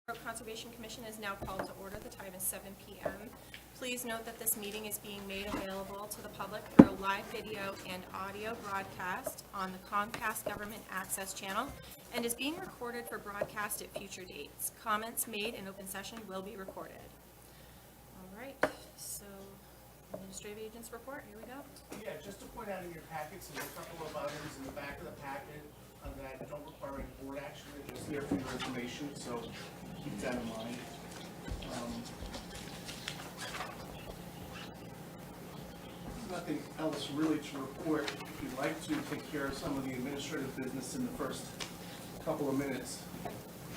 Pembroke Conservation Commission is now called to order. The time is 7 p.m. Please note that this meeting is being made available to the public through a live video and audio broadcast on the Comcast Government Access Channel and is being recorded for broadcast at future dates. Comments made in open session will be recorded. All right, so administrative agents report, here we go. Yeah, just to point out in your packets, there's a couple of items in the back of the packet that don't require any board action. They're just there for your information, so keep that in mind. Nothing else really to report. If you'd like to take care of some of the administrative business in the first couple of minutes,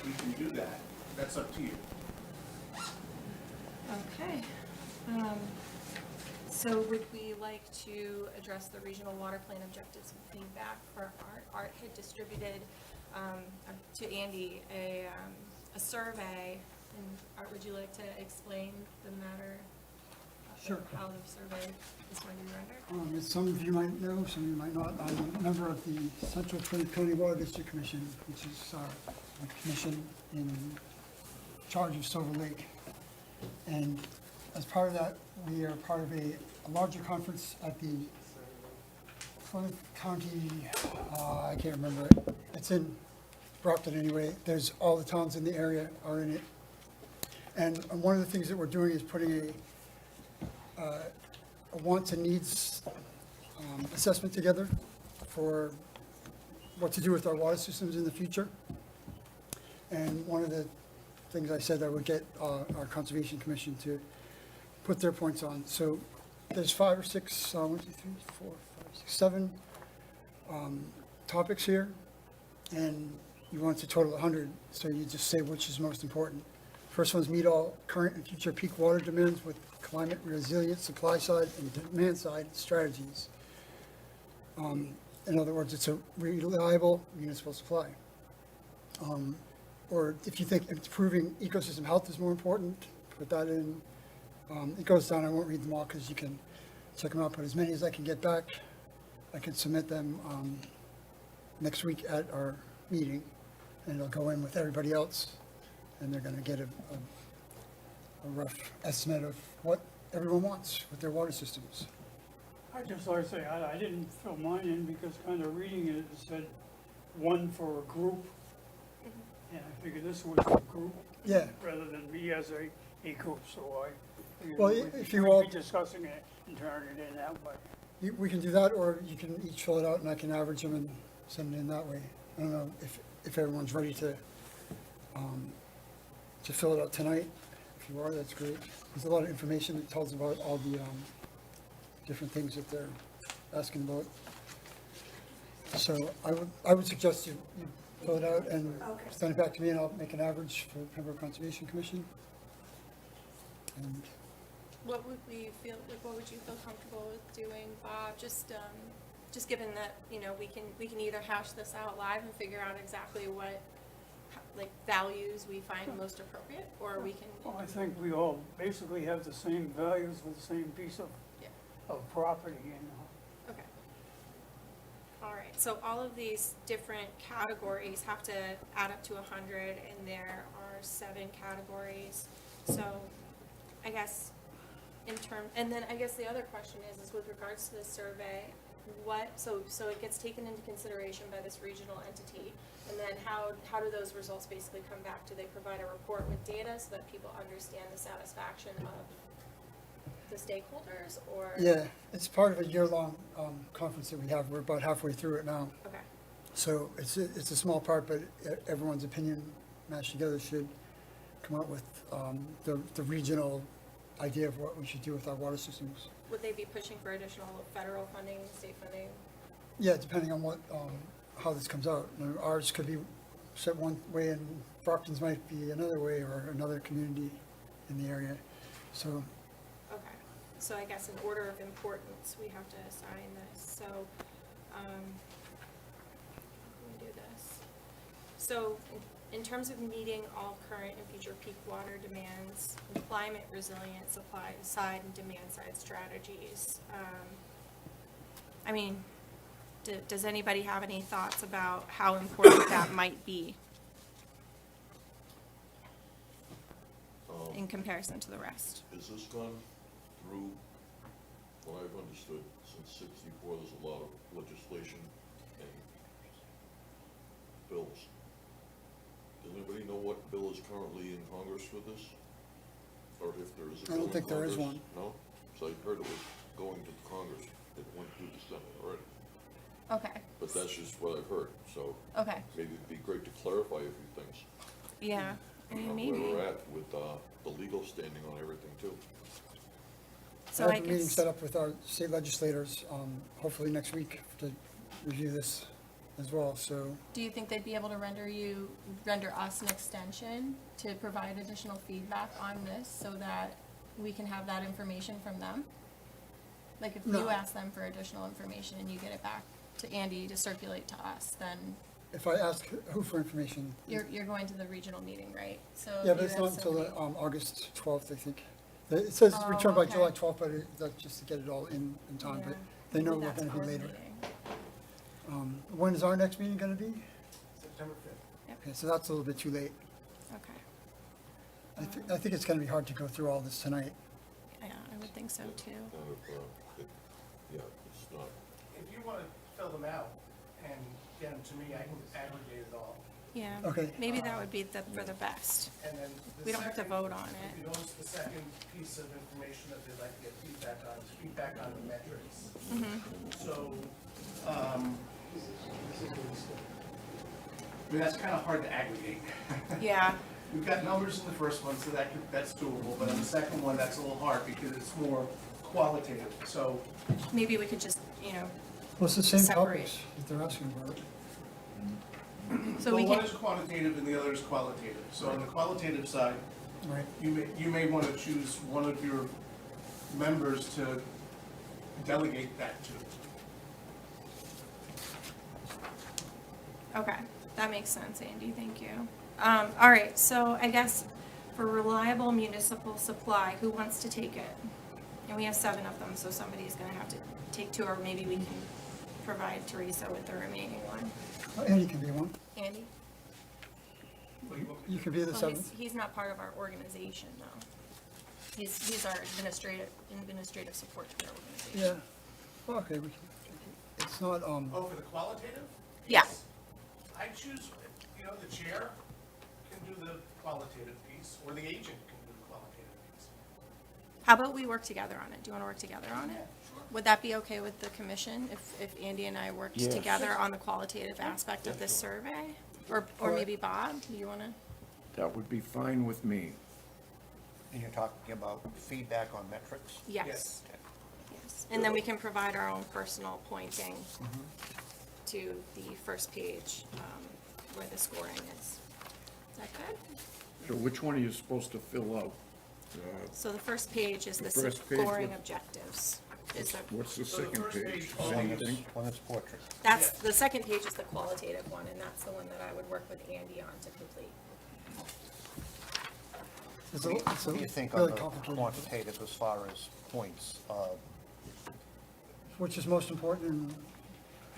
we can do that. That's up to you. Okay. So would we like to address the regional water plan objectives and feedback for Art? Art had distributed to Andy a survey, and Art, would you like to explain the matter? Sure. How the survey is going to be rendered? As some of you might know, some of you might not, I'm a member of the Central Twin County Water District Commission, which is a commission in charge of Silver Lake. And as part of that, we are part of a larger conference at the Plymouth County, I can't remember it. It's in Brockton anyway. There's all the towns in the area are in it. And one of the things that we're doing is putting a wants and needs assessment together for what to do with our water systems in the future. And one of the things I said I would get our Conservation Commission to put their points on. So there's 5 or 6, 1, 2, 3, 4, 5, 6, 7 topics here, and you want to total 100, so you just say which is most important. First one's meet all current and future peak water demands with climate resilient supply side and demand side strategies. In other words, it's a reliable municipal supply. Or if you think improving ecosystem health is more important, put that in. It goes down, I won't read them all because you can check them out, but as many as I can get back, I can submit them next week at our meeting, and it'll go in with everybody else, and they're going to get a rough estimate of what everyone wants with their water systems. I just like to say, I didn't fill mine in because kind of reading it, it said one for a group. And I figured this was a group. Yeah. Rather than me as a group, so I figured Well, if you all, we'd be discussing it and turning it in that way. we can do that, or you can each fill it out and I can average them and send it in that way. I don't know if everyone's ready to fill it out tonight. If you are, that's great. There's a lot of information that tells about all the different things that they're asking about. So I would suggest you fill it out and send it back to me, and I'll make an average for Pembroke Conservation Commission. And What would we feel? Like, what would you feel comfortable with doing, Bob? Just given that we can either hash this out live and figure out exactly what values we find most appropriate, or we can. Well, I think we all basically have the same values with the same piece of property, Okay. All right. So all of these different categories have to add up to 100, and there are 7 categories. So I guess and then I guess the other question is with regards to the survey, so it gets taken into consideration by this regional entity, and then how do those results basically come back? Do they provide a report with data so that people understand the satisfaction of the stakeholders, or? yeah, it's part of a year-long conference that we have. We're about halfway through it now. Okay. So it's a small part, but everyone's opinion mashed together should come up with the regional idea of what we should do with our water systems. Would they be pushing for additional federal funding, state funding? Yeah, depending on what how this comes out. Ours could be set one way, and Brockton's might be another way, or another community in the area. So. Okay. So I guess in order of importance, we have to assign this. So let me do this. So in terms of meeting all current and future peak water demands, and climate resilient supply side and demand side strategies, I mean, does anybody have any thoughts about how important that might be? in comparison to the rest. Is this gone through, what I've understood, since '64, there's a lot of legislation and bills. Does anybody know what bill is currently in Congress for this? Or if there is a I don't bill in think there is Congress? one. No? So I heard it was going to Congress, it went through the Senate already, Okay, but that's just what I've heard, so okay, maybe it'd be great to clarify a few things. yeah, I mean, Where maybe. we're at with, the legal standing on everything too. So I I have a meeting guess, set up with our state legislators, hopefully next week to review this as well, so. do you think they'd be able to render us an extension to provide additional feedback on this so that we can have that information from them? Like if you No. ask them for additional information and you get it back to Andy to circulate to us, then If I ask who for information. you're going to the regional meeting, right? So Yeah, if but you it's have not until somebody- August 12th, I think. It says Oh, return by okay. July 12th, but that's just to get it all in time, Yeah, but they know maybe we're that's gonna be our later. meeting. When is our next meeting gonna be? September 5th. Okay, so that's a little bit too late. Okay, I think it's gonna be hard to go through all this tonight. yeah, I would think so too. Kind of, yeah, it's not, If you want to fill them out and get them to me, I can aggregate it all. Yeah. Okay. Maybe that would be for the best. And then the We don't have to second- vote on it. You notice the second piece of information that they'd like to get feedback on is feedback on the metrics. So, I mean, that's kind of hard to aggregate. Yeah, We've got numbers in the first one, so that's doable, but on the second one, that's a little hard because it's more qualitative, so. maybe we could just, Well, it's the same Separate. topics that they're asking about. so we Well, one can, is quantitative and the other is qualitative. So on the qualitative side, Right. you may want to choose one of your members to delegate that to. okay, that makes sense, Andy, thank you. All right, so I guess for reliable municipal supply, who wants to take it? And we have 7 of them, so somebody's gonna have to take 2, or maybe we can provide Teresa with the remaining one. Andy can be one. Andy? You can be the Well, seventh. he's not part of our organization, though. He's our administrative support to our organization. Yeah. Well, okay, we can, it's not, Oh, for the qualitative? Yeah. Yes. I choose, the chair can do the qualitative piece, or the agent can do the qualitative piece. How about we work together on it? Do you want to work together on it? Sure. Would that be okay with the commission if Andy and I worked Yes. together on the qualitative aspect of this survey? Or maybe Bob, do you want to? That would be fine with me. And you're talking about feedback on metrics? Yes. Yes. Yes. And then we can provide our own personal pointing to the first page where the scoring is. Is that good? So which one are you supposed to fill out? So the first page is the The first page scoring with- objectives. Is the, What's the So the second first page? page Same only is- thing? One that's portrait. that's, the second page is the qualitative one, and that's the one that I would work with Andy on to complete. it's What do you think on really the complicated. quantitative as far as points? Which is most important in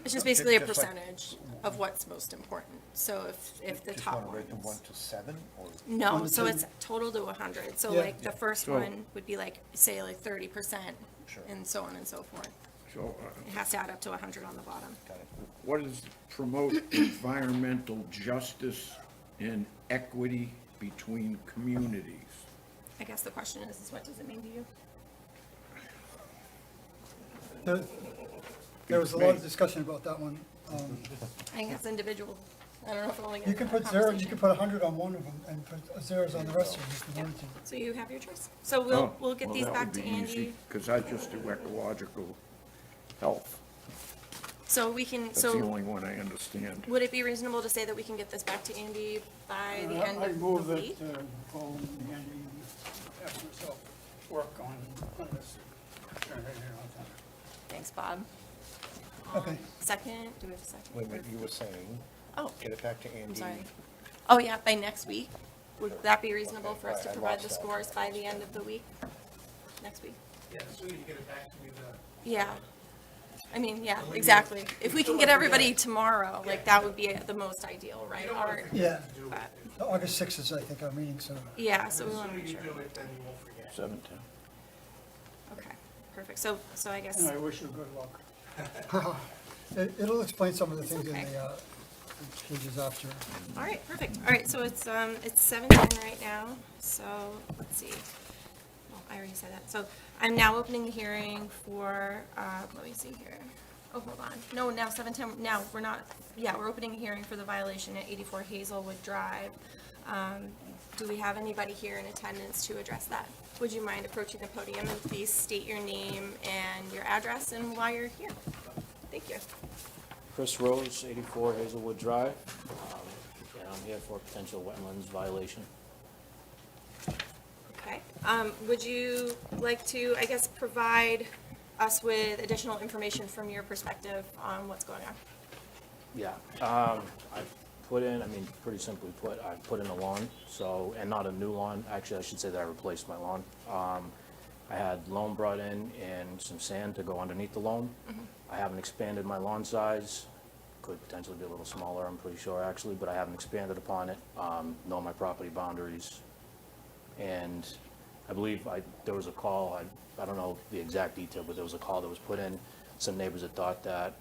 It's just basically a Just like- percentage of what's most important. So if the Just top want to rate them 1 ones. to 7, or? No, 1 to so 10. it's total to 100. So Yeah. like the first So- one would be like, say like 30%, Sure. and so on and so forth. So It has to add up to 100 on the bottom. Got it. what is promote environmental justice and equity between communities? I guess the question is what does it mean to you? There was a lot of discussion about that one. I think it's individual. I don't know if I'm only You getting can a put 0, you conversation. can put 100 on one of them and put zeros on the rest of them if you Yeah. wanted to. So you have your choice. So Oh, we'll get these back to Andy. Because I just do ecological health. So we can, That's the so only one I understand. would it be reasonable to say that we can get this back to Andy by the end I of move the that week? Paul and Andy have myself work on this. Thanks, Bob. Okay. Second, do we have a second? Wait a minute, you were saying, Oh, get it back to Andy. I'm sorry. Oh, yeah, by next week? Would that be reasonable for us to I provide lost the that. scores by the end of the week? Next week? Yeah, as soon as you get it back to me, Yeah. I mean, yeah, exactly. If we can get everybody tomorrow, like, that would be the most ideal, right? Art, Yeah, but, August 6th is, I think, our meeting, so. yeah, so we The want to sooner make you sure. do it, then you won't forget. 17. Okay, perfect. So I guess, And I wish you good luck. It'll explain some of the It's things in okay. the pages after. all right, perfect. All right, so it's 7:10 right now, so let's see. Well, I already said that. So I'm now opening the hearing for, let me see here. Oh, hold on. No, now 7:10, now we're not, yeah, we're opening a hearing for the violation at 84 Hazelwood Drive. Do we have anybody here in attendance to address that? Would you mind approaching the podium and please state your name and your address and why you're here? Thank you. Chris Rose, 84 Hazelwood Drive, and I'm here for a potential wetlands violation. Okay. Would you like to, I guess, provide us with additional information from your perspective on what's going on? Yeah, I put in, I mean, pretty simply put, I put in a lawn, so, and not a new lawn, actually, I should say that I replaced my lawn. I had loam brought in and some sand to go underneath the loam. I haven't expanded my lawn size, could potentially be a little smaller, I'm pretty sure, actually, but I haven't expanded upon it, know my property boundaries. And I believe there was a call, I don't know the exact detail, but there was a call that was put in. Some neighbors had thought that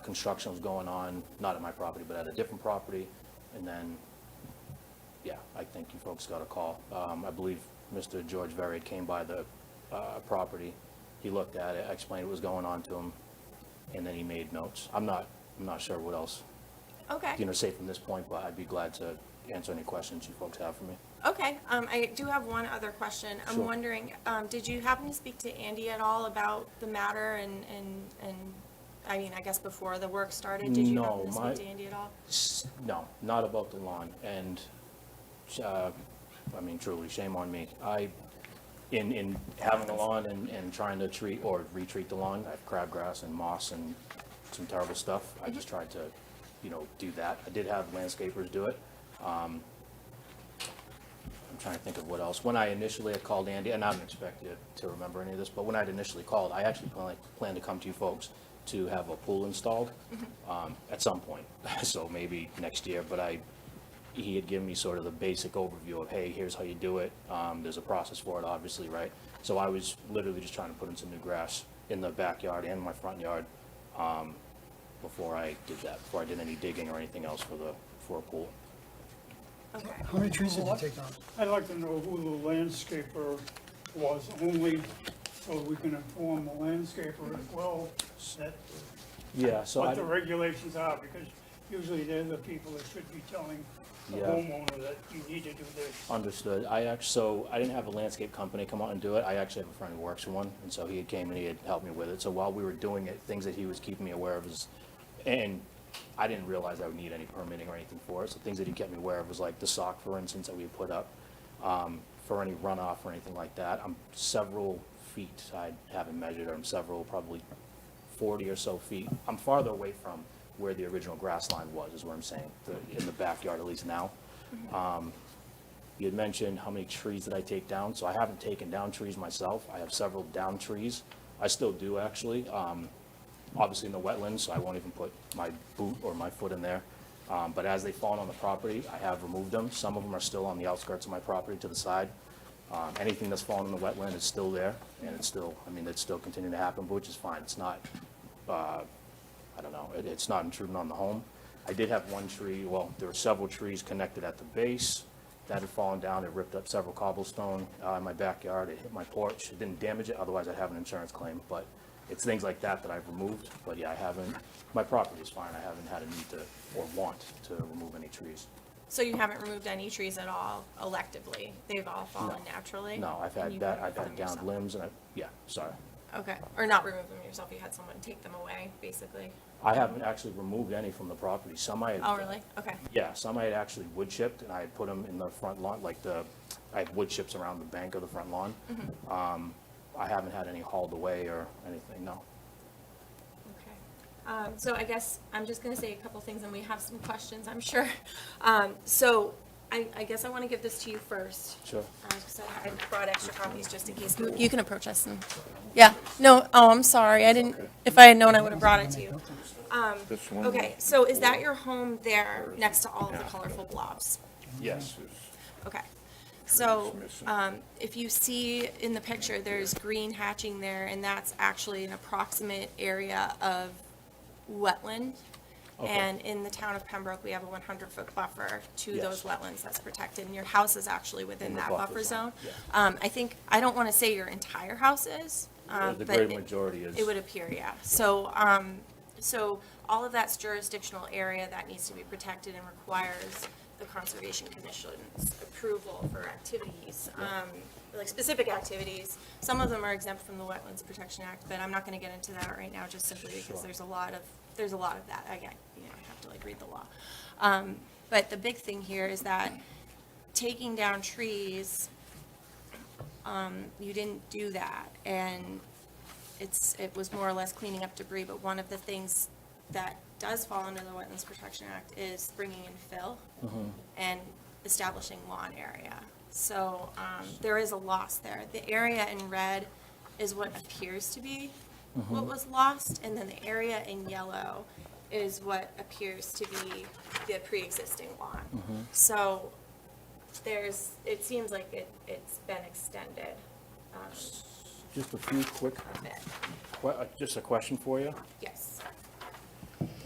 construction was going on, not at my property, but at a different property. And then, yeah, I think you folks got a call. I believe Mr. George Verriett came by the property. He looked at it, I explained what was going on to him, and then he made notes. I'm not sure what else, Okay. say from this point, but I'd be glad to answer any questions you folks have for me. Okay. I do have one other question. I'm Sure. wondering, did you happen to speak to Andy at all about the matter and I mean, I guess before the work started, did you No, happen to my- speak to Andy at all? No, not about the lawn, and, I mean, truly, shame on me. In having a lawn and trying to treat or retreat the lawn, I have crabgrass and moss and some terrible stuff. I just tried to, do that. I did have landscapers do it. I'm trying to think of what else. When I initially had called Andy, and I don't expect you to remember any of this, but when I'd initially called, I actually planned to come to you folks to have a pool installed at some point, so maybe next year, but he had given me sort of the basic overview of, hey, here's how you do it, there's a process for it, obviously, right? So I was literally just trying to put in some new grass in the backyard and my front yard before I did that, before I did any digging or anything else for a pool. Okay. How many trees did you take down? I'd like to know who the landscaper was, only so we can inform the landscaper as well that Yeah, so what the regulations are, because usually they're the people that should be telling the Yeah. homeowner that you need to do this. Understood. So I didn't have a landscape company come out and do it. I actually have a friend who works for one, and so he had came and he had helped me with it. So while we were doing it, things that he was keeping me aware of is, and I didn't realize I would need any permitting or anything for it. So things that he kept me aware of was like the sock, for instance, that we had put up, for any runoff or anything like that. I'm several feet, I haven't measured, I'm several, probably 40 or so feet. I'm farther away from where the original grass line was, is what I'm saying, in the backyard, at least now. You had mentioned how many trees did I take down, so I haven't taken down trees myself. I have several down trees. I still do, actually. Obviously in the wetlands, so I won't even put my boot or my foot in there. But as they've fallen on the property, I have removed them. Some of them are still on the outskirts of my property to the side. Anything that's fallen in the wetland is still there, and it's still, it's still continuing to happen, but which is fine. It's not, I don't know, it's not intruding on the home. I did have one tree, well, there were several trees connected at the base that had fallen down. It ripped up several cobblestone in my backyard. It hit my porch. It didn't damage it, otherwise I'd have an insurance claim, but it's things like that that I've removed. But yeah, I haven't, my property is fine. I haven't had a need to, or want to remove any trees. So you haven't removed any trees at all electively? They've all fallen No. naturally? No, I've and had you that, removed I've had them downed yourself? limbs, and sorry. Okay, or not remove them yourself, you had someone take them away, basically? I haven't actually removed any from the property. Some I had. Oh, really? Okay. Yeah, some I had actually wood chipped, and I had put them in the front lawn, I had wood chips around the bank of the front lawn. I haven't had any hauled away or anything, no. Okay. So I guess I'm just gonna say a couple things and we have some questions, I'm sure. So I guess I want to give this to you first. Sure. 'Cause I brought extra copies just in case. You can approach us and, yeah, no, oh, I'm sorry, I didn't, if I had known, I would have brought it to you. This one. Okay, so is that your home there, next to all of the colorful blobs? Yes. Okay, so, if you see in the picture, there's green hatching there, and that's actually an approximate area of wetland. Okay. And in the town of Pembroke, we have a 100-foot buffer to Yes. those wetlands that's protected, and your house is actually within In the that buffer buffer zone. zone, I think, I don't wanna say your entire house is, The but great it- majority is. it would appear, yeah. So, so all of that's jurisdictional area that needs to be protected and requires the Conservation Commission's approval for activities, like specific activities. Some of them are exempt from the Wetlands Protection Act, but I'm not gonna get into that right now, just simply because Sure. there's a lot of that. I have to like read the law. But the big thing here is that taking down trees, you didn't do that, and it was more or less cleaning up debris, but one of the things that does fall under the Wetlands Protection Act is bringing in fill and establishing lawn area. So, there is a loss there. The area in red is what appears to be what was lost, and then the area in yellow is what appears to be the pre-existing lawn. So, it seems like it's been extended, Just a few quick, a bit. just a question for you. Yes,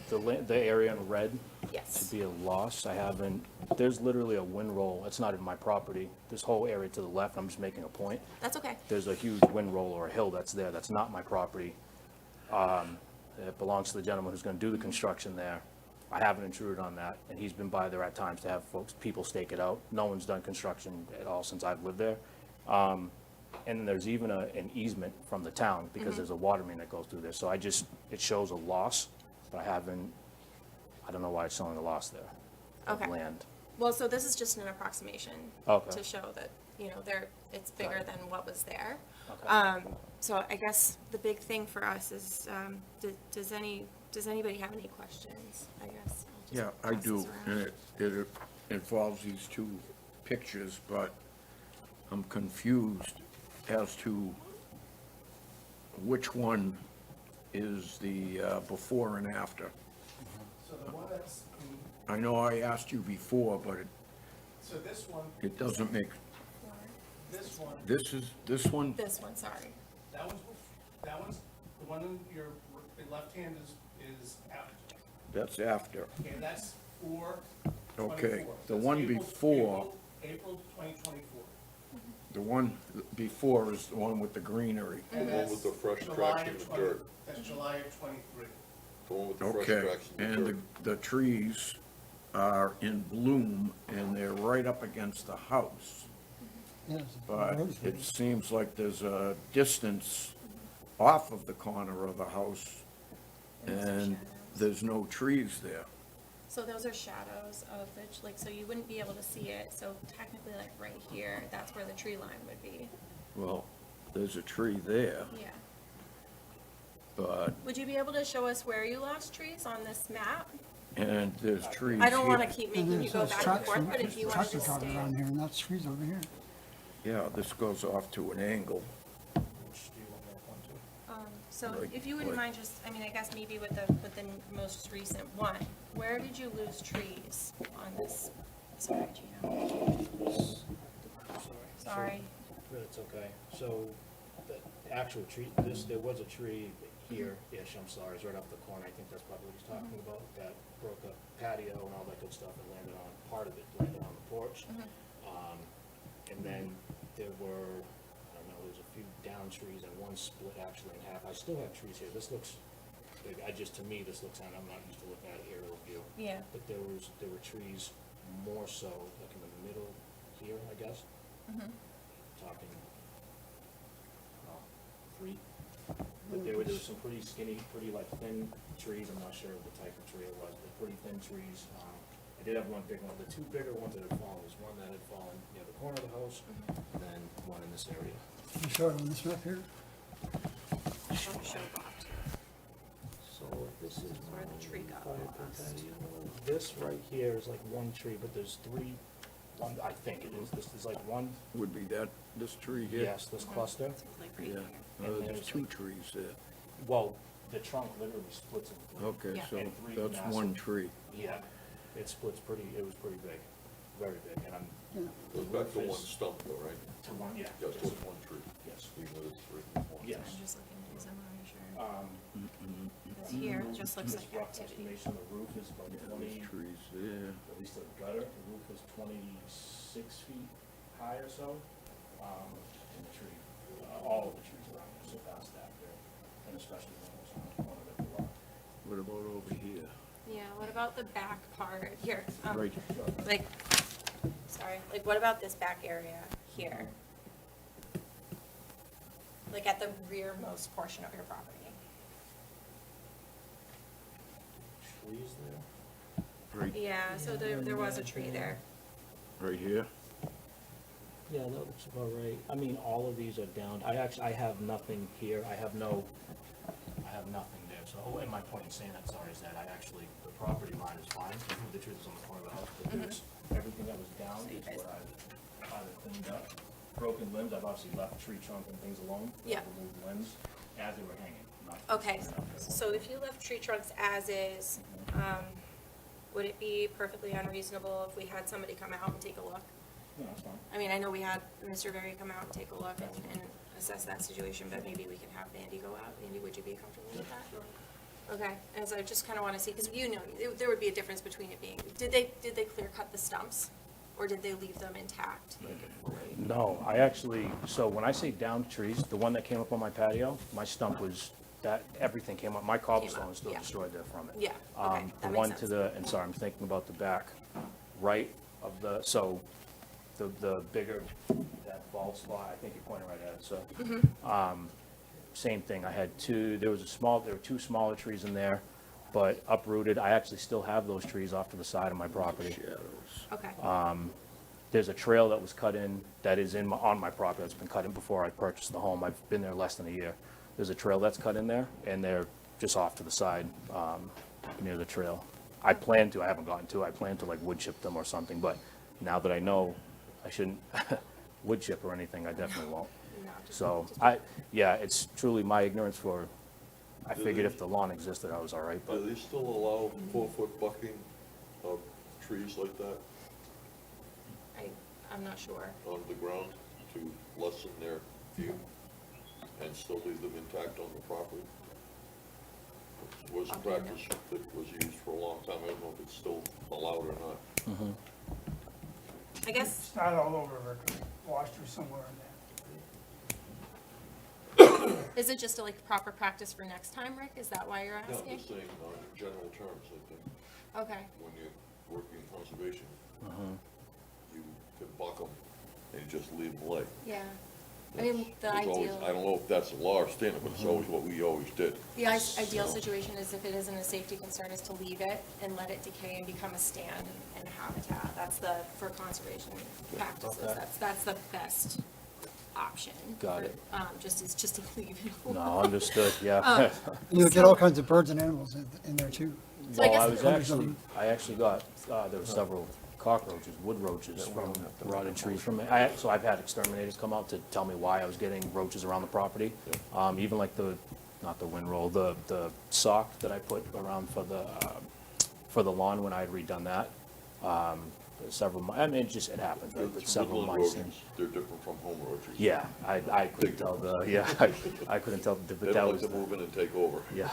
The area in red to yes. be a loss, I haven't, there's literally a windroll, it's not in my property. This whole area to the left, I'm just making a point. That's okay. There's a huge windroll or a hill that's there, that's not my property. It belongs to the gentleman who's gonna do the construction there. I haven't intruded on that, and he's been by there at times to have people stake it out. No one's done construction at all since I've lived there. And then there's even an easement from the town, because there's a water main that goes through there. So it shows a loss, but I don't know why it's showing a loss there of Okay. land. Well, so this is just an approximation Okay. to show that, it's bigger than what was there. Okay. So I guess the big thing for us is, does anybody have any questions, I guess? I'll just Yeah, I pass do, this around. and it involves these two pictures, but I'm confused as to which one is the before and after. So the one that's, I know I asked you before, but so this one, it doesn't make, this one, this one, This one, sorry. that one's, the one in your left hand is out. that's after. Okay, that's for Okay, 24. the That's one April- before, April 2024. the one before is the one with the greenery. And The one that's with the fresh July tracks in of the 20 dirt. That's July of 23. The one with the fresh Okay, tracks in the and dirt. the trees are in bloom, and they're right up against the house. Yes. But roads it were- seems like there's a distance off of the corner of the house, and there's no trees there. So those are shadows of so you wouldn't be able to see it, so technically like right here, that's where the tree line would be, Well, there's a tree there, yeah. but, Would you be able to show us where you lost trees on this map? and there's trees I don't wanna here. keep And making you there's go those back and tracks forth, from- but if you wanna tracks just are driving stay. around here, and that's trees over here. Yeah, this goes off to an angle. So Like- if you wouldn't like- mind just, I guess maybe with the most recent one, where did you lose trees on this? Sorry, Gino. Sorry. It's okay. So, the actual tree, there was a tree here-ish, I'm sorry, it's right off the corner, I think that's probably what he's talking about, that broke a patio and all that good stuff and landed on, part of it landed on the porch. And then there were, I don't know, there's a few down trees and one split actually in half. I still have trees here, this looks, to me, this looks, I'm not used to looking at an aerial view. Yeah. But there were trees more so, like in the middle here, I guess. Talking, three. But there was some pretty skinny, pretty like thin trees, I'm not sure the type of tree it was, but pretty thin trees. I did have one big one, the two bigger ones that had fallen was one that had fallen near the corner of the house, and then one in this area. Can you show it on this map here? Show blocked. So this is where the tree got fire lost. protection. This right here is like one tree, but there's three one, I think it is, this is like one, Would be that, this tree here? yes, this cluster. So it's like right Yeah, here. And there's there's two like- trees there. Well, the trunk literally splits in three. Okay, Yeah. so And three that's massive- one tree. Yeah, it splits pretty, it was pretty big, very big, and I'm, Goes back to Roof one is- stump though, right? to one, yeah. Just yes, one tree, Yes, even though it's three, it's one. yes. I'm just looking at his sure. Um, It's here, it just looks this like rough activity. estimation, the roof is about Yeah, 20, there's trees there. at least the gutter, the roof is 26 feet high or so. And the tree, all of the trees around it surpass that there, and especially the ones on one of the block. What about over here? Yeah, what about the back part here? Right, Like, sorry, like what about this back area here? Like at the rearmost portion of your property? Trees there? right, Yeah, so there was a tree there. right here? Yeah, that looks about right. I mean, all of these are down. I have nothing here. I have nothing there. So, and my point in saying that, sorry, is that the property line is fine. The trees is on the corner of the house, but there's, everything that was down So you is guys- what I've either cleaned up. Broken limbs, I've obviously left tree trunk and things alone. Yeah. Removed limbs as they were hanging, not. Okay, so if you left tree trunks as is, would it be perfectly unreasonable if we had somebody come out and take a look? No, that's fine. I mean, I know we had Mr. Berry come out and take a look and assess that situation, but maybe we can have Andy go out. Andy, would you be comfortable with that? Okay, and so I just kind of want to see, because there would be a difference between it being, did they clear cut the stumps? Or did they leave them intact? No, so when I say downed trees, the one that came up on my patio, my stump was, everything came up. My cobblestone is still yeah. destroyed there from it. Yeah, okay, The that one makes to sense. and sorry, I'm thinking about the back right of so the bigger, that bald spot, I think you're pointing right at it, so. Mm-hmm. Same thing, I had there were two smaller trees in there, but uprooted. I actually still have those trees off to the side of my property. Shadows. Okay, There's a trail that was cut in, that is on my property, that's been cut in before I purchased the home. I've been there less than a year. There's a trail that's cut in there, and they're just off to the side, near the trail. I haven't gotten to, I plan to like wood chip them or something, but now that I know I shouldn't wood chip or anything, I definitely won't. no, just. So, it's truly my ignorance I figured if the lawn existed, I was all right, but Do they still allow 4-foot bucking of trees like that I'm not sure. on the ground to lessen their view and still leave them intact on the property? It was a Okay, no. practice that was used for a long time. I don't know if it's still allowed or not. I guess, Start all over, Rick, wash through somewhere in there. is it just a like proper practice for next time, Rick? Is that why you're No, asking? I'm just saying, in general terms, I think, Okay, when you're working conservation, you can buck them and you just leave them lay. yeah. I mean, the It's always- ideal. I don't know if that's a law or standard, but it's always what we always did. The ideal situation is if it isn't a safety concern, is to leave it and let it decay and become a stand and habitat. That's for conservation practices, Okay. that's the best option. Got for- it. just to leave it alone. no, understood, yeah. You'll get all kinds of birds and animals in there too. So I Well, guess- I actually got, there were several cockroaches, wood roaches from rotted trees from it. So I've had exterminators come out to tell me why I was getting roaches around the property. Even like not the windrow, the sock that I put around for the lawn when I had redone that. I mean, it happens, right, but several Woodland mice. roaches, they're different from home roaches. Yeah, I couldn't tell I couldn't tell, They but that don't was, like to move in and take over. yeah,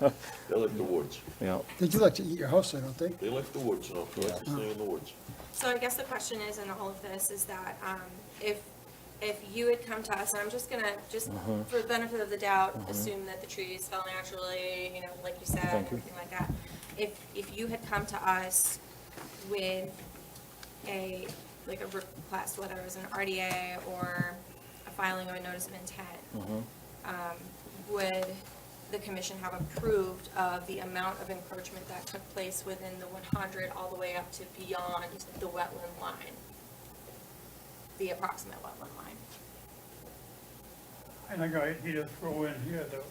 They like the woods. you know, They do like to eat your house, I don't think. They like the woods, no, they like to stay in the woods. So I guess the question is in all of this is that, if you had come to us, and I'm just gonna, for the benefit of the doubt, assume that the trees fell naturally, like you said, and Thank you. everything like that. If you had come to us with a request, whether it was an RDA or a filing of a notice of intent, would the commission have approved of the amount of encroachment that took place within the 100 all the way up to beyond the wetland line? The approximate wetland line? I think I need to throw in here, the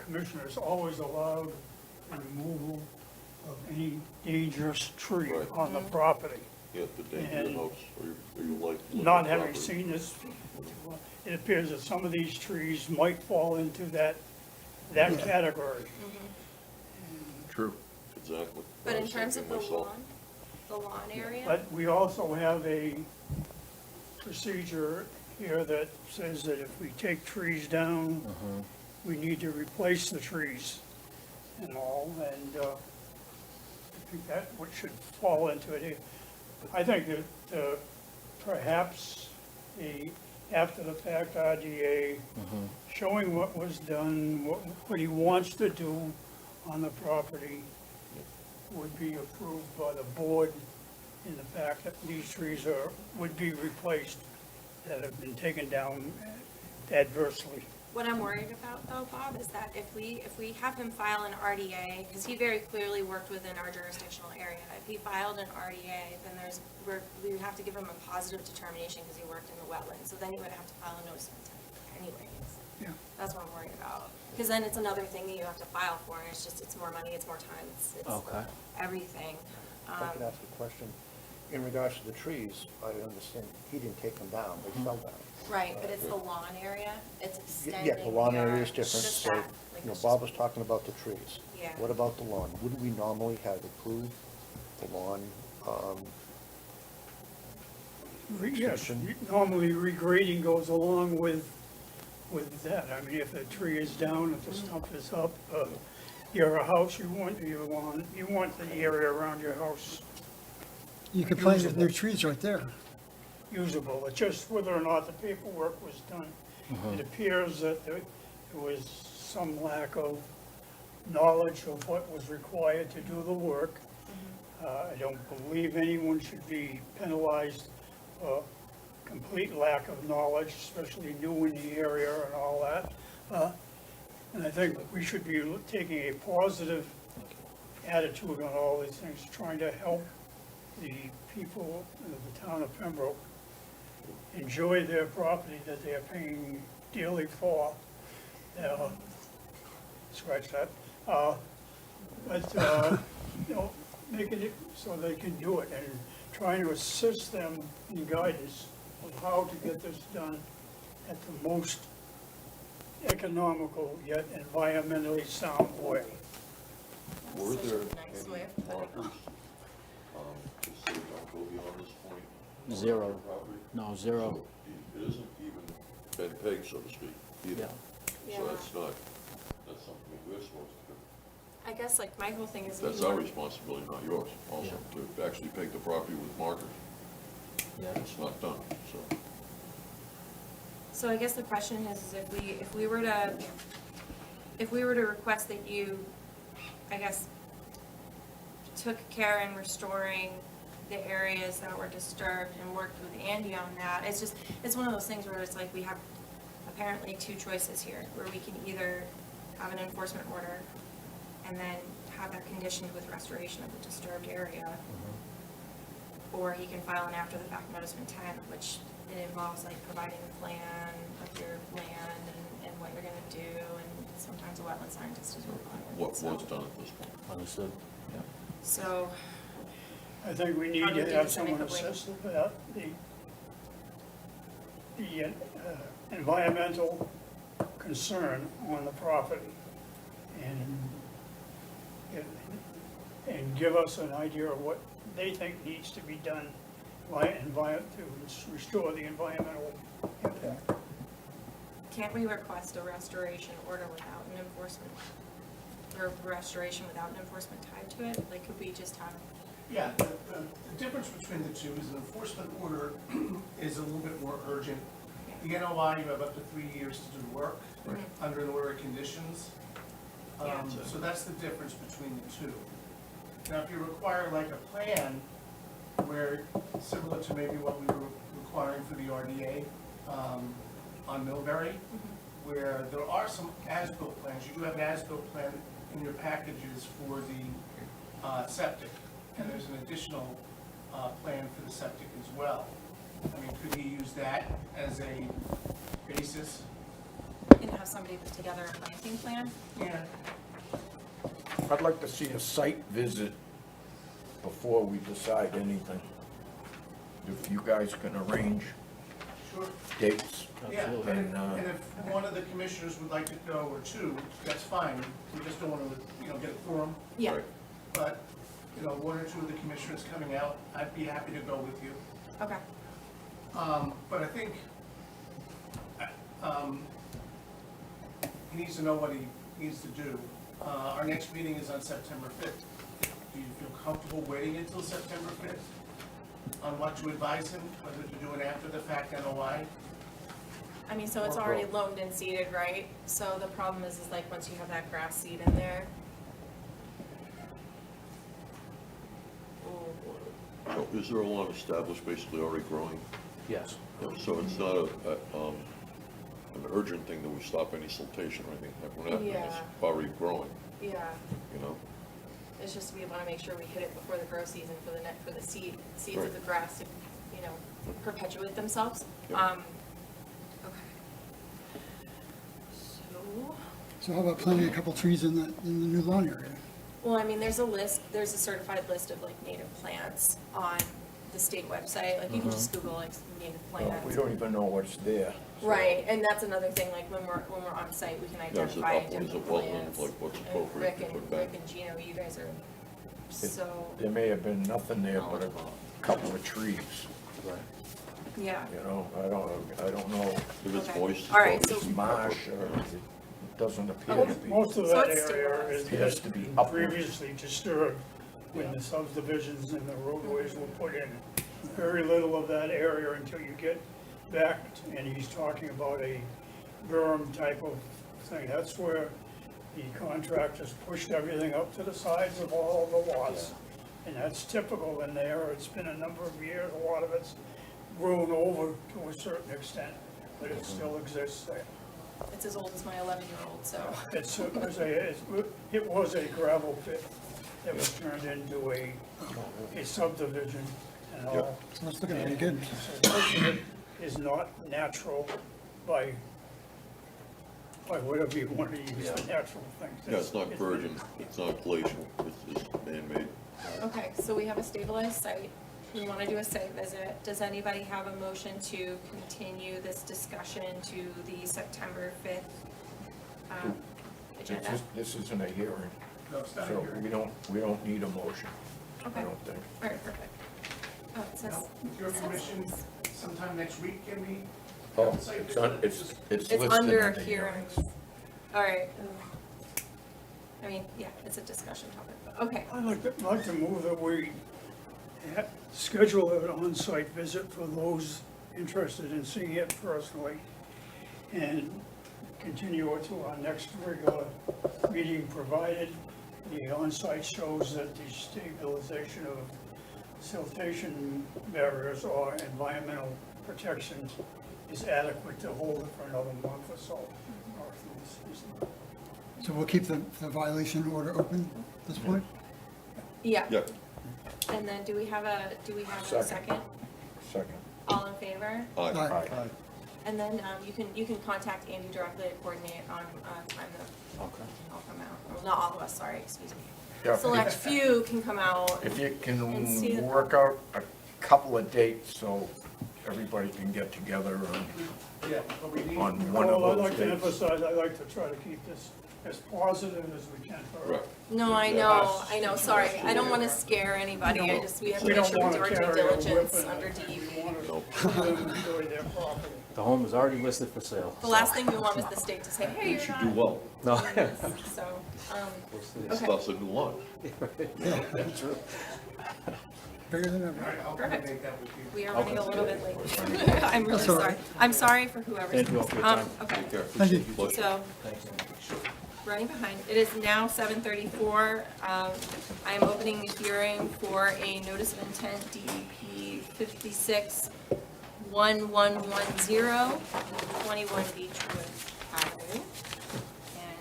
commissioners always allowed removal of any dangerous tree Right. on the property. Yeah, the danger And house, or your life. not having seen this, it appears that some of these trees might fall into that category. True. Exactly. But I in was terms of thinking the myself. lawn area, But we also have a procedure here that says that if we take trees down, we need to replace the trees and all, and I think that what should fall into it. I think that perhaps the after-the-fact RDA showing what was done, what he wants to do on the property would be approved by the board in the fact that these trees would be replaced that have been taken down adversely. what I'm worried about though, Bob, is that if we have him file an RDA, because he very clearly worked within our jurisdictional area, if he filed an RDA, then we would have to give him a positive determination because he worked in the wetlands, so then he would have to file a notice of intent anyways. Yeah. That's what I'm worried about, because then it's another thing that you have to file for, and it's more money, it's more time, it's Okay. everything. If I could ask a question, in regards to the trees, I understand, he didn't take them down, they fell down. Right, but it's the lawn area, it's extending. Yeah, the lawn area is yard, different, just so, that, like, you know, it's Bob just- was talking about the trees. Yeah. What about the lawn? Wouldn't we normally have approved the lawn, Yes, extension? normally regrading goes along with that. I mean, if the tree is down, if the stump is up, you're a house, you want the area around your house You could plant new trees right there. usable. It's just whether or not the paperwork was done. It appears that there was some lack of knowledge of what was required to do the work. I don't believe anyone should be penalized for complete lack of knowledge, especially new in the area and all that. And I think we should be taking a positive attitude on all these things, trying to help the people of the town of Pembroke enjoy their property that they are paying dearly for. Scratch that. But, you know, making it so they can do it and trying to assist them in guidance of how to get this done at the most economical yet environmentally sound way. Were Such a there nice way any of putting it. markers, to say don't go beyond this point? on Zero. your property? No, zero. So it isn't even been pegged, so to speak, either. Yeah. So that's something that we're supposed to do. I guess like my whole thing is. That's our responsibility, not yours, also, to actually peg the property with markers. Yeah. It's not done, so. So I guess the question is if we were to request that you, I guess, took care in restoring the areas that were disturbed and worked with Andy on that, it's one of those things where it's like we have apparently two choices here, where we can either have an enforcement order and then have that conditioned with restoration of the disturbed area, or he can file an after-the-fact notice of intent, which it involves like providing a plan of your land and what you're gonna do, and sometimes a wetland scientist is required. What so- was done at this point? Understood. Yeah. So, I think we need How do we to do have this someone amicably? assess the environmental concern on the property and give us an idea of what they think needs to be done to restore the environmental impact. can't we request a restoration order without an enforcement, or restoration without an enforcement tied to it? Like, could we just have, Yeah, the difference between the two is an enforcement order is a little bit more urgent. The NOI, you have up to 3 years to do work under an order of conditions. Yeah. So that's the difference between the two. Now, if you require like a plan where, similar to maybe what we were requiring for the RDA on Millbury, where there are some as-built plans, you do have an as-built plan in your packages for the septic, and there's an additional plan for the septic as well. I mean, could he use that as a basis? and have somebody put together a planting plan? Yeah. I'd like to see a site visit before we decide anything. if you guys can arrange Sure. dates. Yeah, Absolutely. and if one of the commissioners would like to go, or two, that's fine. We just don't want to, get a quorum. Yeah, Right. But, one or two of the commissioners coming out, I'd be happy to go with you. okay. But I think, he needs to know what he needs to do. Our next meeting is on September 5th. Do you feel comfortable waiting until September 5th on what to advise him, whether to do an after-the-fact NOI? I mean, so it's already loamed and seeded, right? So the problem is like, once you have that grass seed in there. So is there a lawn established, basically already growing? Yes. So it's not an urgent thing that we stop any siltation or anything like that. It's Yeah. already growing, Yeah, you know? it's just we wanna make sure we hit it before the grow season for the seeds Right. of the grass to, perpetuate themselves. Yeah. Okay. So how about planting a couple trees in the new lawn area? Well, I mean, there's a certified list of like native plants on the state website, like you can just Google like native Well, plants. we don't even know what's there. so- Right, and that's another thing, like when we're on site, we can Yeah, is it identify uplands, is different it wetlands, plants. like what's And appropriate to put back? Rick and Gino, you guys are so, There may have been nothing there but a couple of trees, Right. yeah. I don't know. If it's Okay. moist. it's All right, probably so- It's marsh, or it doesn't appear to be. Most of So that it's area stabilized. Appears is to be upland. previously disturbed when the subdivisions and the roadways were put in. Very little of that area until you get back, and he's talking about a berm type of thing. That's where the contractors pushed everything up to the sides of all the lots. And that's typical in there. It's been a number of years. A lot of it's grown over to a certain extent, but it still exists there. It's as old as my 11-year-old, so. It was a gravel pit that was turned into a subdivision and all. So let's look at it again. So most of it is not natural by whatever you want to use for natural things. Yeah, it's not virgin, it's not glacial, it's man-made. Okay, so we have a stabilized site. We want to do a site visit. Does anybody have a motion to continue this discussion to the September 5th agenda? This isn't a hearing, No, it's not so here. we don't need a motion, I Okay, don't think. all right, perfect. Oh, it says, Now, with your permission, sometime next week, can we? Oh, have a site it's on, visit? it's it's listed under in the hearings. hearings. All right. I mean, yeah, it's a discussion topic, but, okay. I'd like to move that we schedule an on-site visit for those interested in seeing it personally and continue it to our next regular meeting, provided the on-site shows that the stabilization of siltation barriers or environmental protection is adequate to hold it for another month or so. or through the season. So we'll keep the violation order open at this point? Yeah, Yeah, and then do we have a Second. second? Second. All in favor? aye. Aye. And then you can contact Andy directly to coordinate on time that Okay. I'll come out. Well, not all of us, sorry, excuse me. Yeah, Select few can come out. If you And see the- can work out a couple of dates so everybody can get together Yeah, but we need. on one of Well, I'd those like to dates. emphasize, I'd like to try to keep this as positive as we can for Right. No, I know, sorry. I don't want to scare anybody. I just, we have to We make don't sure we want do to our due carry a whip diligence and under we DEP. want to Nope. let them enjoy their property. The home is already listed for sale. The last thing we want is the state to say, hey, We you're should not. do well, No. So, this stuff's a new lawn. Bigger than ever. All right, I'll Perfect. coordinate that with you. we are running a little bit late. I'm really That's all sorry. right. I'm sorry for whoever's. Thank you all for your time. Okay. Take care. Thank you. Pleasure. So, running behind. It is now 7:34. I am opening the hearing for a notice of intent, DEP 561110, 21 Beechwood Avenue. And,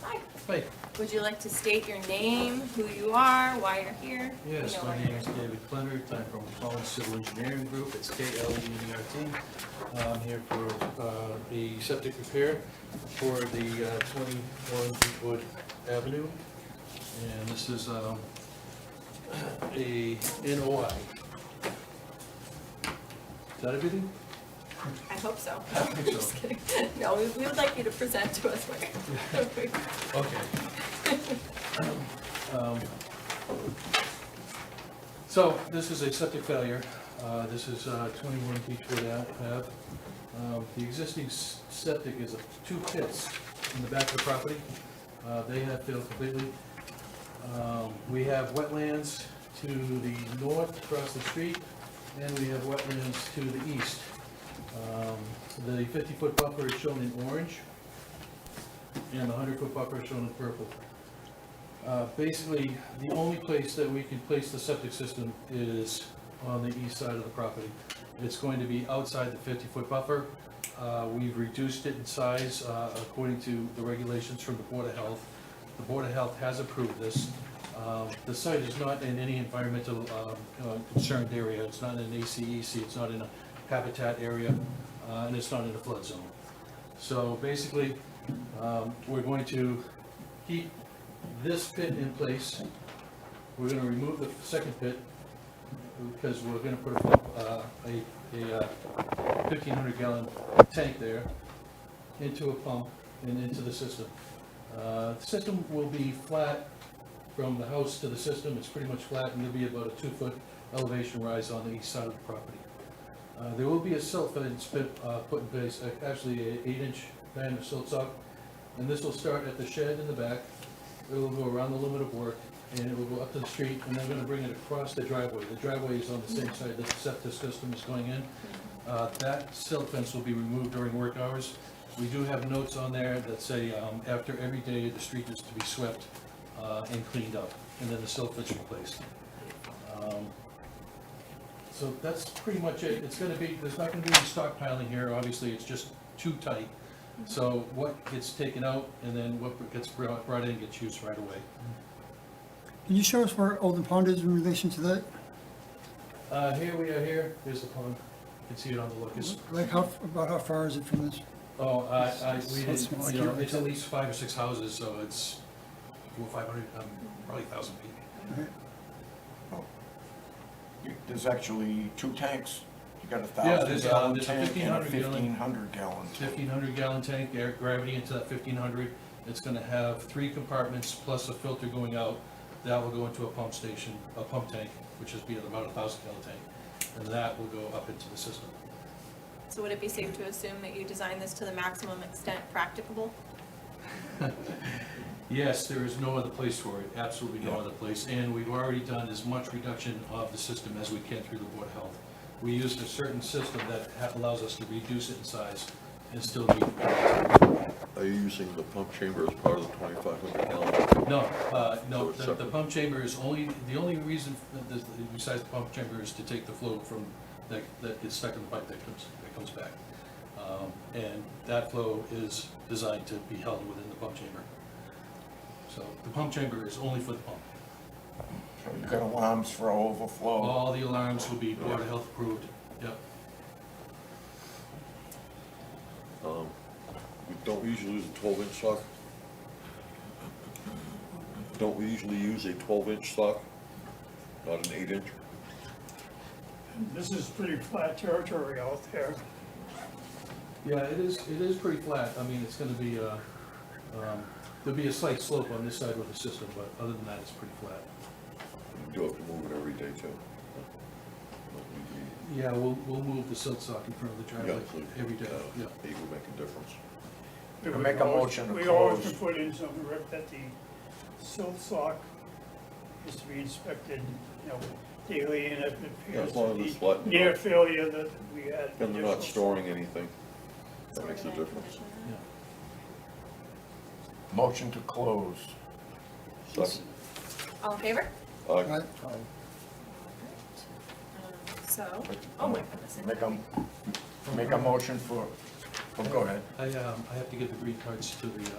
hi. Hi, Would you like to state your name, who you are, why you're here? yes, You know my why name you're is here. David Clennard, I'm from Collins Civil Engineering Group, it's KLENERT. I'm here for the septic repair for the 21 Beechwood Avenue. And this is a NOI Is that everything? I hope so. I think so. Just kidding. No, we would like you to present to us later. Okay. So this is a septic failure. This is 21 Beechwood Ave. The existing septic is two pits in the back of the property. They have failed completely. We have wetlands to the north across the street, and we have wetlands to the east. The 50-foot buffer is shown in orange, and the 100-foot buffer is shown in purple. Basically, the only place that we can place the septic system is on the east side of the property. It's going to be outside the 50-foot buffer. We've reduced it in size according to the regulations from the Board of Health. The Board of Health has approved this. The site is not in any environmental concerned area. It's not in an ACEC, it's not in a habitat area, and it's not in a flood zone. So basically, we're going to keep this pit in place. We're going to remove the second pit because we're going to put a 1,500-gallon tank there into a pump and into the system. The system will be flat from the house to the system. It's pretty much flat, and there'll be about a 2-foot elevation rise on the east side of the property. There will be a silt fence put in place, actually an 8-inch diameter silt sock, and this will start at the shed in the back. It will go around the limit of work, and it will go up to the street, and then we're going to bring it across the driveway. The driveway is on the same side that the septic system is going in. That silt fence will be removed during work hours. We do have notes on there that say after every day, the street is to be swept and cleaned up, and then the silt fence replaced. So that's pretty much it. It's going to be, there's not going to be any stockpiling here. Obviously, it's just too tight. So what gets taken out and then what gets brought in gets used right away. Can you show us where Olden Pond is in relation to that? Here we are here. Here's the pond. You can see it on the locus. Like about how far is it from this? Oh, we So small, I didn't, can't it's tell. at least 5 or 6 houses, so it's 500, probably 1,000 feet. Okay. There's actually 2 tanks. You got a Yeah, 1,000-gallon there's a tank and a 1,500-gallon 1,500-gallon tank. 1,500-gallon tank, air gravity into that 1,500. It's gonna have 3 compartments plus a filter going out. That will go into a pump station, a pump tank, which is about a 1,000-gallon tank. And that will go up into the system. So would it be safe to assume that you designed this to the maximum extent practicable? Yes, there is no other place for it, absolutely no other place. And we've already done as much reduction of the system as we can through the Board of Health. We used a certain system that allows us to reduce it in size and still meet. Are you using the pump chamber as part of the 2,500 gallon? No, So no, it's the separate. pump chamber is the only reason, besides the pump chamber, is to take the flow from, that gets stuck in the pipe that comes back. And that flow is designed to be held within the pump chamber. So the pump chamber is only for the pump. So you've got alarms for overflow. All the alarms will be Board of Health approved, yep. We don't usually use a 12-inch sock. Don't we usually use a 12-inch sock, not an 8-inch? This is pretty flat territory out there. Yeah, it is pretty flat. I mean, it's gonna be, there'll be a slight slope on this side of the system, but other than that, it's pretty flat. You do have to move it every day too. Yeah, we'll move the silt sock in front of the driveway every day, yeah. It will make a difference. We Make a always- motion to We always close. can put in some, that the silt sock is to be inspected, daily, and if it Yeah, appears as long to as it's be flat. near failure that we had. And they're not additional- storing anything. So That we're makes a gonna difference. condition that? Yeah. Motion to close. Second. All in favor? Right? So, oh my goodness. Make a motion for, go ahead. I have to give the green cards to the,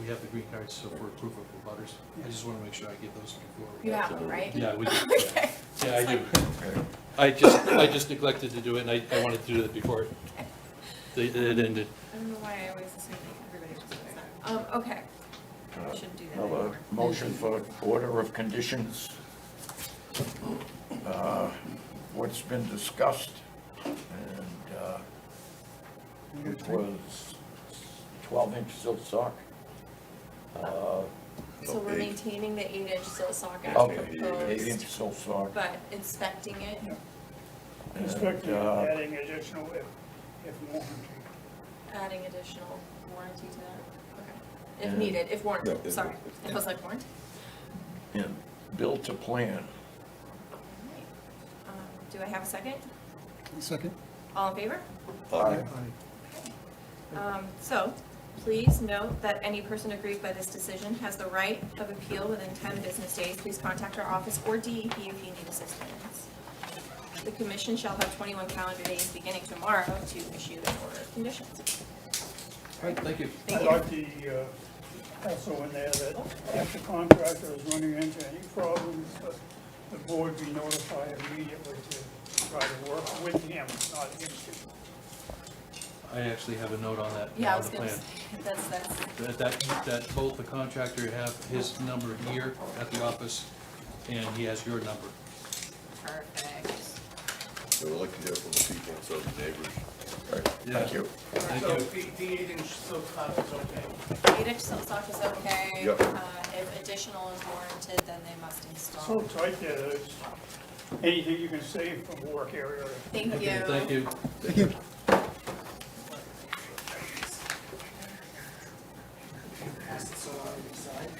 we have the green cards so for proof of the butters. I just wanna make sure I get those before. You have them, right? Yeah, we do. Okay. Yeah, I do. Okay. I just neglected to do it, and I wanted to do it before it ended. I don't know why I always assume everybody just does that. Okay. I shouldn't do that Have anymore. a motion for order of conditions. What's been discussed and which was 12-inch silk sock. So we're maintaining the 8-inch sill sock as Okay, proposed, 8-inch silk sock. but inspecting it, Inspecting, And, adding additional if warranted. adding additional warranty to that, okay. If And- needed, if warranted, Yeah, sorry, it was like warranty. And built to plan. Alright. Do I have a second? Second? All in favor? Aye. So, please note that any person aggrieved by this decision has the right of appeal within 10 business days. Please contact our office or DEP if you need assistance. The commission shall have 21 calendar days beginning tomorrow to issue an order of conditions. All right, thank you. Thank I'd you. like the, also in there that if the contractor is running into any problems, the board be notified immediately to try to work with him, not against him. I actually have a note on that. Yeah, I on was the gonna plan. say, that's, That both the contractor have his number here at the office, and he has your number. perfect. So we'd like to hear from the people, so the neighbors. Thank you. Thank So you. the 8-inch silk sock is okay. 8-inch silk sock is okay. Yep. If additional is warranted, then they must So install. tight there, there's anything you can save from the work area. Thank you. Thank you. Thank you. Pass it so on the side,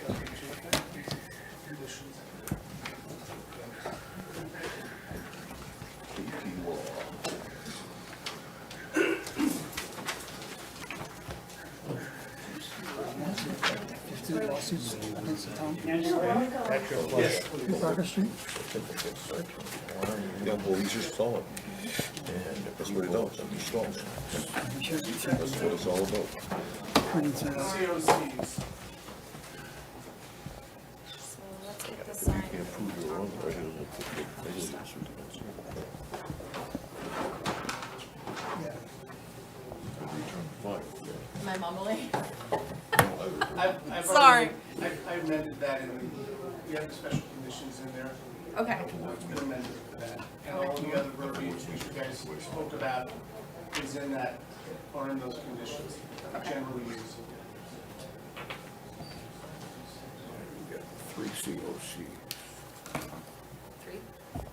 conditions. Two lawsuits against the town. Andy, right? Yes, please. 2 Parker Street. Yeah, well, he's just solid. And that's what he does, he stalls. That's what it's all about. According to, COCs. So let's get this signed. Can't prove you're wrong, right? It's fine. Am I mumbling? I've Sorry. I amended that in, we have the special conditions in there. Okay, It's been amended for that. And all the other verbiage which you guys spoke about is in that, or in those conditions, generally used. We got 3 COC. 3,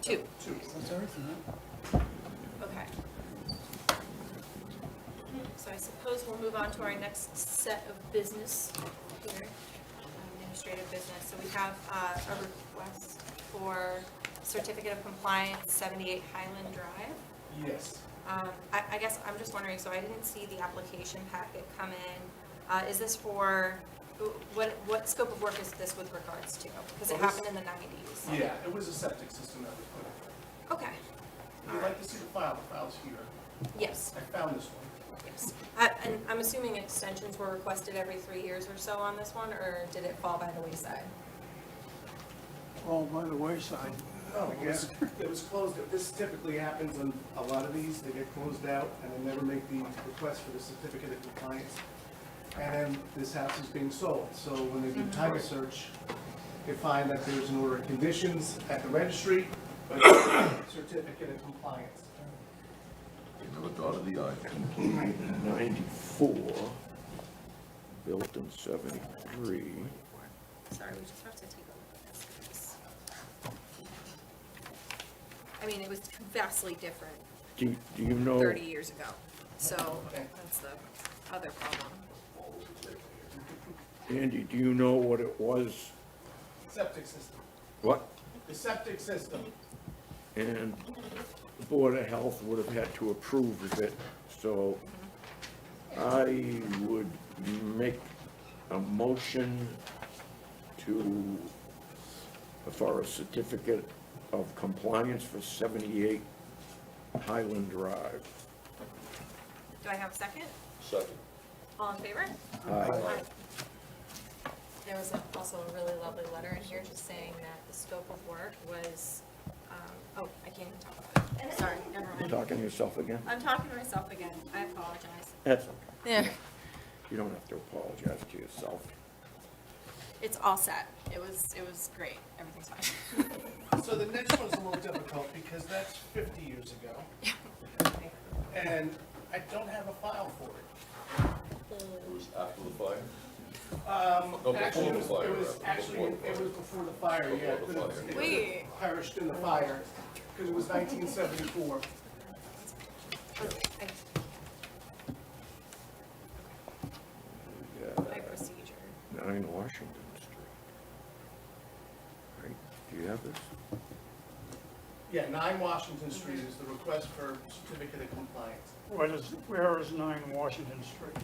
2, that's everything, huh? okay. So I suppose we'll move on to our next set of business here, administrative business. So we have a request for certificate of compliance, 78 Highland Drive. Yes. I guess I'm just wondering, so I didn't see the application packet come in. Is this for, what scope of work is this with regards to? Because it Well, this- happened in the 90s. Yeah, it was a septic system that was put in. Okay, If you'd like to see the file's here. yes, I found this one. yes. And I'm assuming extensions were requested every 3 years or so on this one, or did it fall by the wayside? All by the wayside. Oh, it was closed, this typically happens on a lot of these, they get closed out and they never make the request for the certificate of compliance. And then this house is being sold, so when they do title search, they find that there's an order of conditions at the registry, but certificate of compliance. Another dot of the I. 94, built in 73. Sorry, we just have to take a look at this. I mean, it was vastly different Do you know? 30 years ago, so that's the other problem. Andy, do you know what it was? Septic system, What? the septic system, And the Board of Health would have had to approve of it, so I would make a motion for a certificate of compliance for 78 Highland Drive. Do I have a second? Second. All in favor? Aye. There was also a really lovely letter in here just saying that the scope of work was, oh, I can't even talk about it. Sorry, never mind. Talking to yourself again? I'm talking to myself again. I apologize. That's okay. There. You don't have to apologize to yourself. It's all set. It was great. Everything's fine. so the next one's a little difficult because that's 50 years ago. And I don't have a file for it. It was after the fire? Actually, before the fire, it was right? actually, Before the it fire. was before the fire, yeah. Before the but fire. it Wait. perished in the fire, because it was 1974. By procedure. 9 Washington Street. Right, do you have this? Yeah, 9 Washington Street is the request for certificate of compliance. Where is 9 Washington Street?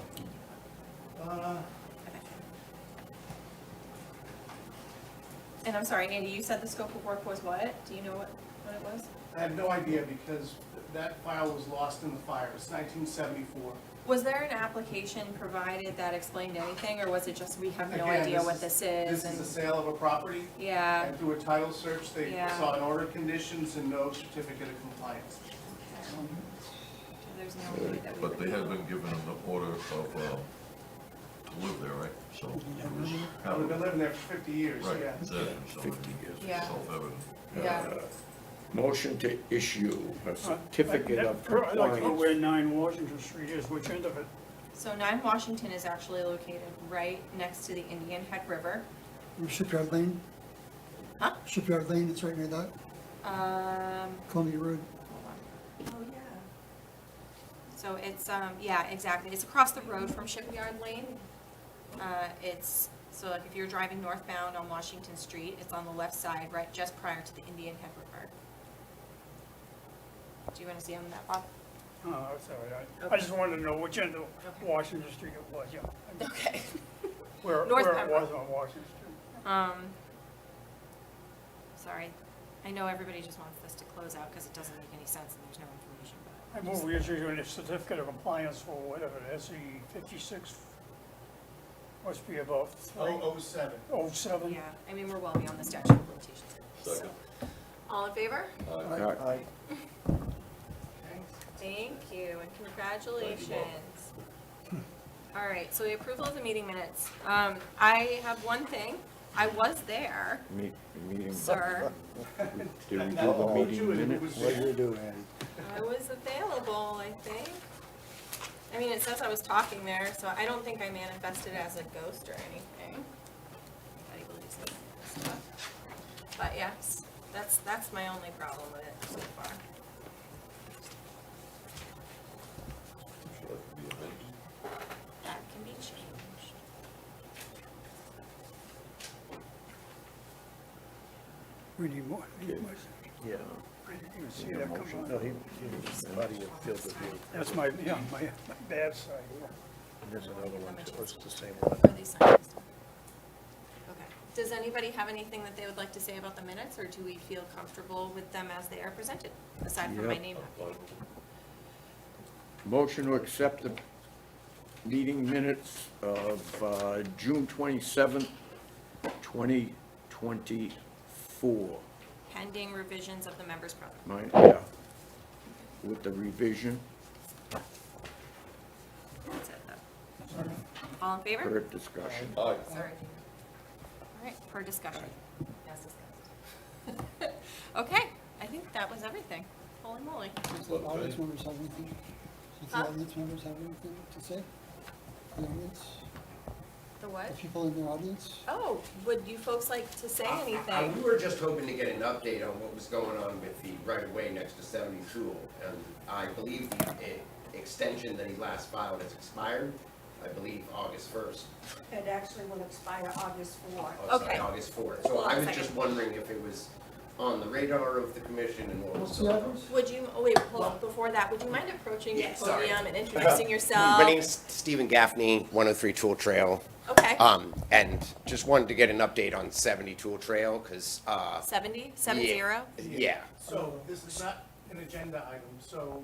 And I'm sorry, Andy, you said the scope of work was what? Do you know what it was? I have no idea, because that file was lost in the fire. It's 1974. Was there an application provided that explained anything, or was it just we have no Again, idea what this is? This is and- a sale of a property, Yeah, and through a title search, they Yeah. saw an order of conditions and no certificate of compliance. there's no way that we But would they know. had been given an order of, to live there, right? So it was. We've been living there for 50 years, Right, yeah. exactly, so 50 years. Yeah. self-evident. Yeah. Motion to issue a certificate of I'd like to know compliance. where 9 Washington Street is, which end of it? So 9 Washington is actually located right next to the Indian Head River. Shipyard Lane, Huh? Shipyard Lane, it's right near that, Columbia Road. Hold on. Oh, yeah. So it's, yeah, exactly. It's across the road from Shipyard Lane. So like if you're driving northbound on Washington Street, it's on the left side, right, just prior to the Indian Head River. Do you want to see on the map, Bob? Oh, that's all right. I Okay. just wanted to know which end of Okay. Washington Street it was, yeah. Okay. Where North it Pembroke. was on Washington Street. Sorry. I know everybody just wants this to close out because it doesn't make any sense and there's no information, but. I move we issue a certificate of compliance for whatever, SE 56, must be about 07. 07. Yeah, I mean, we're well beyond the statute of limitations. Second. All in favor? I, Thank you, and congratulations. All right, so the approval of the meeting minutes. I have one thing. I was there, Meeting, sir. did we do Now, the I'll meeting do it. It minutes? was- what do you do, Andy? I was available, I think. I mean, it says I was talking there, so I don't think I manifested as a ghost or anything. Anybody believes in that stuff. But yes, that's my only problem with it so far. Should that be amended? That can be changed. We need more. Yeah. I didn't even see that come No, on. he, how do you feel that you, That's my bad side, yeah. there's another one, too. It's the same Or one. they signed this one. Okay. Does anybody have anything that they would like to say about the minutes, or do we feel comfortable with them as they are presented, aside from my Yep. name? Motion to accept the meeting minutes of June 27th, 2024. Pending revisions of the members' present. Yeah, with the revision, That's it, though. All in favor? for discussion. Aye. Sorry. All right, for discussion. As discussed. Okay, I think that was everything. Holy moly. Does the audience members have anything? Does the Huh? audience members have anything to say? The audience, The the what? people in the audience? Oh, would you folks like to say We anything? were just hoping to get an update on what was going on with the right-of-way next to 72. And I believe the extension that he last filed has expired, I believe August 1st. It actually will expire August 4th. Oh, sorry, Okay. August 4th. So Hold on a I was second. just wondering if it was on the radar of the commission and what was What's the going on. address? Would you, oh wait, hold on, before that, would you mind approaching the Yeah, sorry. podium and introducing yourself? My name's Stephen Gaffney, 103 Tool Trail. Okay. And just wanted to get an update on 70 Tool Trail, because, 70? 70? yeah. So this is not an agenda item, so.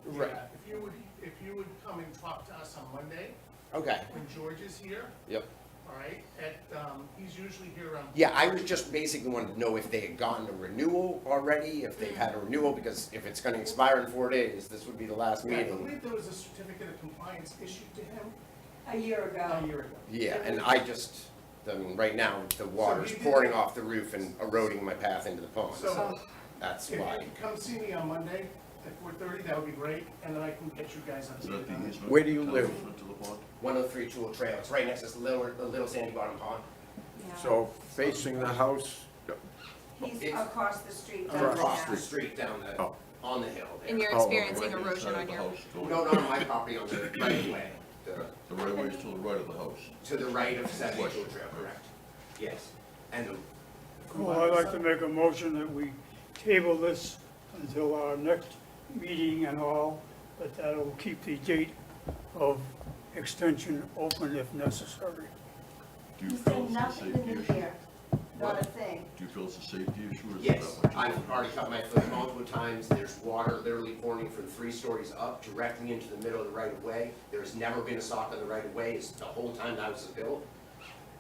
Right. yeah, if you would come and talk to us on Monday, Okay, when George is here, yep. all right, he's usually here around. Yeah, I was just basically wanted to know if they had gotten a renewal already, if they've had a renewal, because if it's gonna expire in 4 days, this would be the last I meeting. believe there was a certificate of compliance issued to him A year ago. a year ago. Yeah, and I mean, right now, the water's he did- pouring off the roof and eroding my path into the pond, So so that's if why. you come see me on Monday, at 4:30, that would be great, and then I can get you guys on. Is that the easement? Where do you live? Easement to the pond? 103 Jewel Trail, it's right next to the little sandy bottom pond. Yeah. So facing the house, He's it's- across the street. I'm down across there. the street down the, Oh. on the hill there. And you're Oh, experiencing Right erosion inside on the your, house, going- No, not on my property, on the right of way, The right way is to the right of the house. to the right of 70 Jewel Trail, correct? Yes. And Well, I'd like to make a motion that we table this until our next meeting and all, but that'll keep the date of extension open if necessary. Do you He feel said it's a nothing safety in issue? here, not a thing. Do you feel it's a safety issue, or is yes, that what I've you're? already cut my foot multiple times. There's water literally pouring from 3 stories up directly into the middle of the right of way. There's never been a sock on the right of way. It's the whole time the house is built.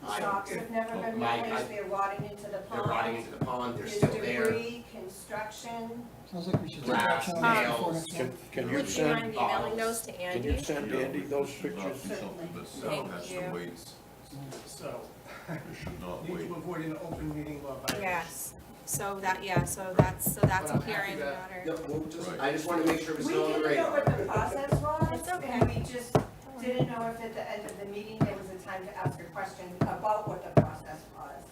The socks have never been replaced, they're rotting into the They're rotting pond. into the pond, they're There's still there. debris, construction. Sounds like we should take Grass, action on it nails. before next can, month. can you would you send, mind emailing those to can you Andy? send Andy those This should not pictures? be something that Thank has to you. wait. So, It should not need wait. to avoid an open meeting law violation. Yes, so that's But a I'm happy hearing that- matter. No, we'll just, Right. I just wanna make sure it's We still on the didn't know what radar. the process was, It's okay. and we just didn't know if at the end of the meeting, there was a time to ask a question about what the process was.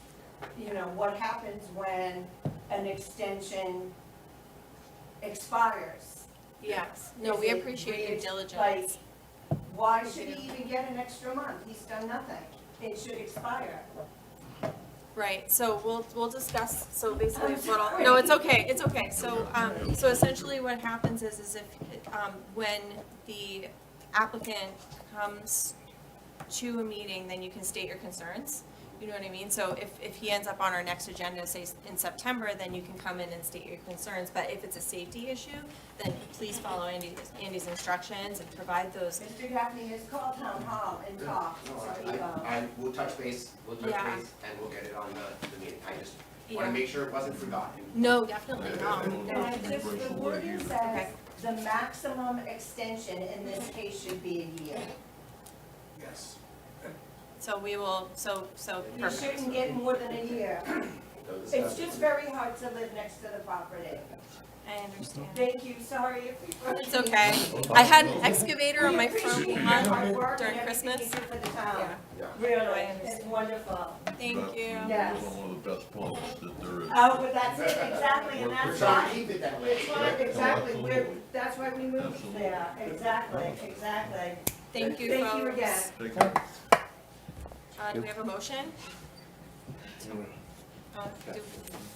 You know, what happens when an extension expires? Yes, no, Is we it appreciate your re- diligence. Like, why should he even get an extra month? He's done nothing. It should expire. Right, so we'll discuss, so basically, I'm what I'll, sorry. no, it's okay, so essentially what happens is if, when the applicant comes to a meeting, then you can state your concerns, you know what I mean? So if he ends up on our next agenda, say in September, then you can come in and state your concerns, but if it's a safety issue, then please follow Andy's instructions and provide those. Mr. Gaffney has called town hall and talked, No, so, I will touch base, Yeah. and we'll get it on the meeting. I just wanna Yeah. make sure it wasn't forgotten. No, definitely not. And I just, the wording says, Okay. the maximum extension in this case should be a year. Yes. So we will, so You perfect. shouldn't get more than a year. It's just very hard to live next to the property. I understand. Thank you, sorry if we. It's okay. I had an excavator on We my front appreciate your hard lawn work during and everything Christmas. you do for the town. Yeah. Really, I it's understand. wonderful. Thank you. Yes. It's one of the best ponds that there is. Oh, but that's it, exactly, and We're that's trying to why, keep it that way. it's why, exactly, we're, Absolutely. that's why we moved Absolutely. there, exactly, exactly. Thank you, Thank folks. you again. Thank you. Do we have a motion?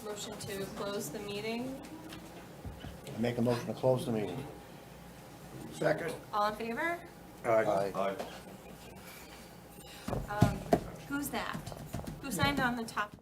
Motion to close the meeting. I make a motion to close the meeting. Second? All in favor? Aye. Aye. Who's that? Who signed on the top?